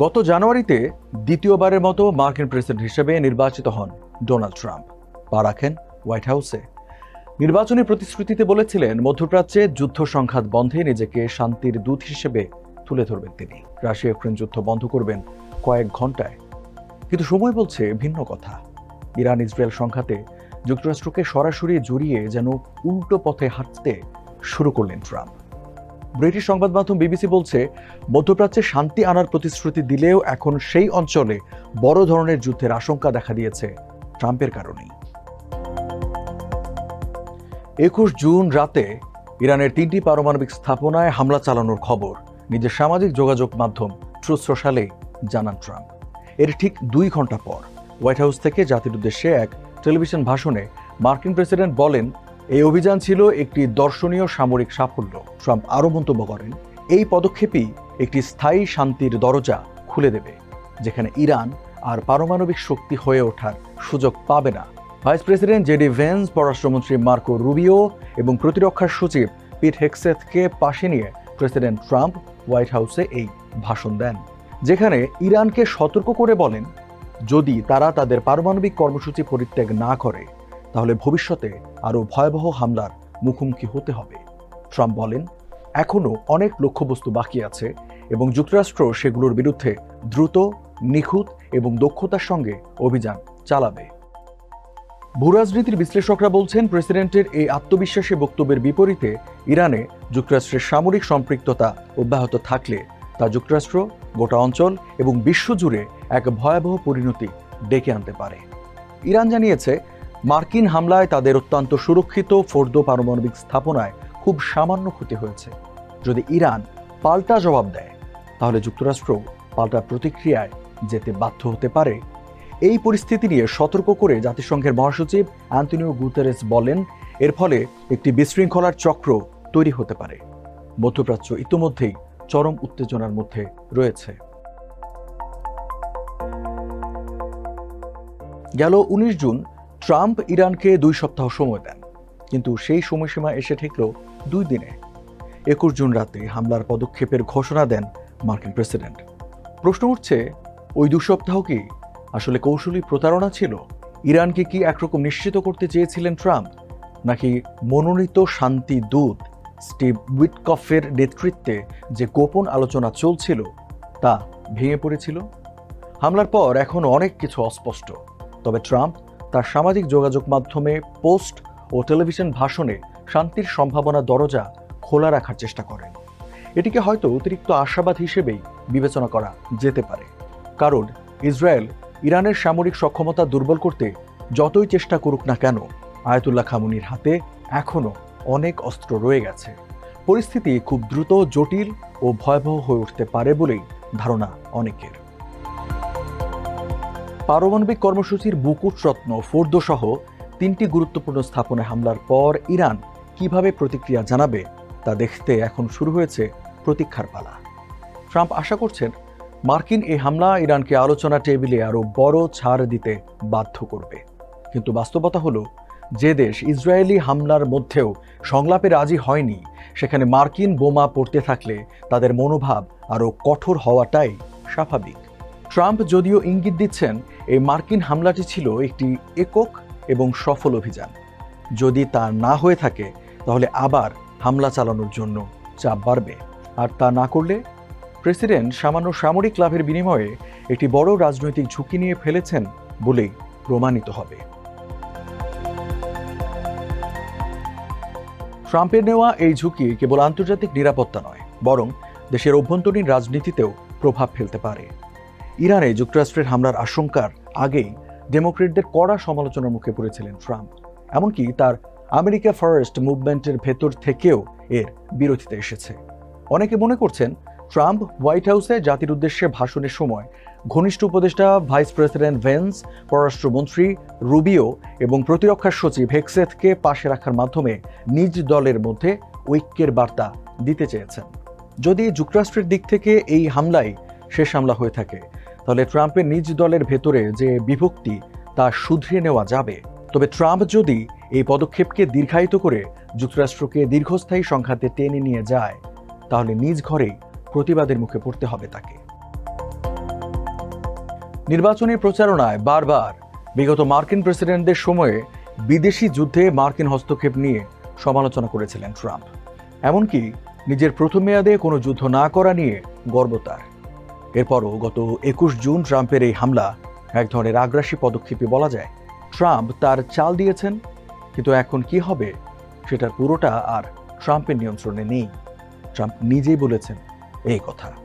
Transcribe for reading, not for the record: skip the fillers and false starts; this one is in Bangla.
গত জানুয়ারিতে দ্বিতীয়বারের মতো মার্কিন প্রেসিডেন্ট হিসেবে নির্বাচিত হন ডোনাল্ড ট্রাম্প। পা রাখেন হোয়াইট হাউসে। নির্বাচনী প্রতিশ্রুতিতে বলেছিলেন মধ্যপ্রাচ্যে যুদ্ধ সংঘাত বন্ধে নিজেকে শান্তির দূত হিসেবে তুলে ধরবেন তিনি। রাশিয়া ইউক্রেন যুদ্ধ বন্ধ করবেন কয়েক ঘন্টায়। কিন্তু সময় বলছে ভিন্ন কথা। ইরান ইসরায়েল সংঘাতে যুক্তরাষ্ট্রকে সরাসরি জড়িয়ে যেন উল্টো পথে হাঁটতে শুরু করলেন ট্রাম্প। ব্রিটিশ সংবাদ মাধ্যম বিবিসি বলছে, মধ্যপ্রাচ্যে শান্তি আনার প্রতিশ্রুতি দিলেও এখন সেই অঞ্চলে বড় ধরনের যুদ্ধের আশঙ্কা দেখা দিয়েছে ট্রাম্পের কারণেই। 21 জুন রাতে ইরানের 3টি পারমাণবিক স্থাপনায় হামলা চালানোর খবর নিজের সামাজিক যোগাযোগ মাধ্যম ট্রুথ সোশ্যালে জানান ট্রাম্প। এর ঠিক 2 ঘন্টা পর হোয়াইট হাউস থেকে জাতির উদ্দেশ্যে এক টেলিভিশন ভাষণে মার্কিন প্রেসিডেন্ট বলেন, এই অভিযান ছিল একটি দর্শনীয় সামরিক সাফল্য। ট্রাম্প আরও মন্তব্য করেন, এই পদক্ষেপই একটি স্থায়ী শান্তির দরজা খুলে দেবে, যেখানে ইরান আর পারমাণবিক শক্তি হয়ে ওঠার সুযোগ পাবে না। ভাইস প্রেসিডেন্ট জেডি ভেন্স, পররাষ্ট্রমন্ত্রী মার্কো রুবিও এবং প্রতিরক্ষা সচিব পিট হেগসেথকে পাশে নিয়ে প্রেসিডেন্ট ট্রাম্প হোয়াইট হাউসে এই ভাষণ দেন, যেখানে ইরানকে সতর্ক করে বলেন, যদি তারা তাদের পারমাণবিক কর্মসূচি পরিত্যাগ না করে তাহলে ভবিষ্যতে আরও ভয়াবহ হামলার মুখোমুখি হতে হবে। ট্রাম্প বলেন, এখনও অনেক লক্ষ্যবস্তু বাকি আছে এবং যুক্তরাষ্ট্র সেগুলোর বিরুদ্ধে দ্রুত, নিখুঁত এবং দক্ষতার সঙ্গে অভিযান চালাবে। ভূরাজনীতির বিশ্লেষকরা বলছেন, প্রেসিডেন্টের এই আত্মবিশ্বাসী বক্তব্যের বিপরীতে ইরানে যুক্তরাষ্ট্রের সামরিক সম্পৃক্ততা অব্যাহত থাকলে তা যুক্তরাষ্ট্র, গোটা অঞ্চল এবং বিশ্বজুড়ে এক ভয়াবহ পরিণতি ডেকে আনতে পারে। ইরান জানিয়েছে, মার্কিন হামলায় তাদের অত্যন্ত সুরক্ষিত ফোর্দো পারমাণবিক স্থাপনায় খুব সামান্য ক্ষতি হয়েছে। যদি ইরান পাল্টা জবাব দেয় তাহলে যুক্তরাষ্ট্র পাল্টা প্রতিক্রিয়ায় যেতে বাধ্য হতে পারে। এই পরিস্থিতি নিয়ে সতর্ক করে জাতিসংঘের মহাসচিব অ্যান্টনিও গুতেরেস বলেন, এর ফলে একটি বিশৃঙ্খলার চক্র তৈরি হতে পারে। মধ্যপ্রাচ্য ইতিমধ্যেই চরম উত্তেজনার মধ্যে রয়েছে। গেল 19 জুন ট্রাম্প ইরানকে 2 সপ্তাহ সময় দেন, কিন্তু সেই সময়সীমা এসে ঠেকল 2 দিনে। 21 জুন রাতে হামলার পদক্ষেপের ঘোষণা দেন মার্কিন প্রেসিডেন্ট। প্রশ্ন উঠছে, ওই 2 সপ্তাহ কি আসলে কৌশলী প্রতারণা ছিল? ইরানকে কি একরকম নিশ্চিত করতে চেয়েছিলেন ট্রাম্প, নাকি মনোনীত শান্তি দূত স্টিভ উইটকফের নেতৃত্বে যে গোপন আলোচনা চলছিল তা ভেঙে পড়েছিল? হামলার পর এখনও অনেক কিছু অস্পষ্ট। তবে ট্রাম্প তার সামাজিক যোগাযোগ মাধ্যমে পোস্ট ও টেলিভিশন ভাষণে শান্তির সম্ভাবনা দরজা খোলা রাখার চেষ্টা করেন। এটিকে হয়তো অতিরিক্ত আশাবাদ হিসেবেই বিবেচনা করা যেতে পারে, কারণ ইসরায়েল ইরানের সামরিক সক্ষমতা দুর্বল করতে যতই চেষ্টা করুক না কেন, আয়াতুল্লাহ খামেনির হাতে এখনও অনেক অস্ত্র রয়ে গেছে। পরিস্থিতি খুব দ্রুত জটিল ও ভয়াবহ হয়ে উঠতে পারে বলেই ধারণা অনেকের। পারমাণবিক কর্মসূচির বুকুট রত্ন ফোর্দো সহ 3টি গুরুত্বপূর্ণ স্থাপনায় হামলার পর ইরান কিভাবে প্রতিক্রিয়া জানাবে তা দেখতে এখন শুরু হয়েছে প্রতীক্ষার পালা। ট্রাম্প আশা করছেন, মার্কিন এই হামলা ইরানকে আলোচনা টেবিলে আরও বড় ছাড় দিতে বাধ্য করবে। কিন্তু বাস্তবতা হলো, যে দেশ ইসরায়েলি হামলার মধ্যেও সংলাপে রাজি হয়নি, সেখানে মার্কিন বোমা পড়তে থাকলে তাদের মনোভাব আরও কঠোর হওয়াটাই স্বাভাবিক। ট্রাম্প যদিও ইঙ্গিত দিচ্ছেন, এই মার্কিন হামলাটি ছিল একটি একক এবং সফল অভিযান। যদি তা না হয়ে থাকে তাহলে আবার হামলা চালানোর জন্য চাপ বাড়বে। আর তা না করলে প্রেসিডেন্ট সামান্য সামরিক লাভের বিনিময়ে একটি বড় রাজনৈতিক ঝুঁকি নিয়ে ফেলেছেন বলেই প্রমাণিত হবে। ট্রাম্পের নেওয়া এই ঝুঁকি কেবল আন্তর্জাতিক নিরাপত্তা নয়, বরং দেশের অভ্যন্তরীণ রাজনীতিতেও প্রভাব ফেলতে পারে। ইরানে যুক্তরাষ্ট্রের হামলার আশঙ্কার আগেই ডেমোক্রেটদের কড়া সমালোচনার মুখে পড়েছিলেন ট্রাম্প। এমনকি তার আমেরিকা ফার্স্ট মুভমেন্টের ভেতর থেকেও এর বিরোধিতা এসেছে। অনেকে মনে করছেন, ট্রাম্প হোয়াইট হাউসে জাতির উদ্দেশ্যে ভাষণের সময় ঘনিষ্ঠ উপদেষ্টা ভাইস প্রেসিডেন্ট ভেন্স, পররাষ্ট্রমন্ত্রী রুবিও এবং প্রতিরক্ষা সচিব হেগসেথকে পাশে রাখার মাধ্যমে নিজ দলের মধ্যে ঐক্যের বার্তা দিতে চেয়েছেন। যদি যুক্তরাষ্ট্রের দিক থেকে এই হামলাই শেষ হামলা হয়ে থাকে, তাহলে ট্রাম্পের নিজ দলের ভেতরে যে বিভক্তি তা শুধরিয়ে নেওয়া যাবে। তবে ট্রাম্প যদি এই পদক্ষেপকে দীর্ঘায়িত করে যুক্তরাষ্ট্রকে দীর্ঘস্থায়ী সংঘাতে টেনে নিয়ে যায়, তাহলে নিজ ঘরেই প্রতিবাদের মুখে পড়তে হবে তাকে। নির্বাচনী প্রচারণায় বারবার বিগত মার্কিন প্রেসিডেন্টদের সময়ে বিদেশি যুদ্ধে মার্কিন হস্তক্ষেপ নিয়ে সমালোচনা করেছিলেন ট্রাম্প। এমনকি নিজের প্রথম মেয়াদে কোনো যুদ্ধ না করা নিয়ে গর্ব তার। এরপরও গত 21 জুন ট্রাম্পের এই হামলা এক ধরনের আগ্রাসী পদক্ষেপই বলা যায়। ট্রাম্প তার চাল দিয়েছেন, কিন্তু এখন কি হবে সেটার পুরোটা আর ট্রাম্পের নিয়ন্ত্রণে নেই। ট্রাম্প নিজেই বলেছেন এই কথা।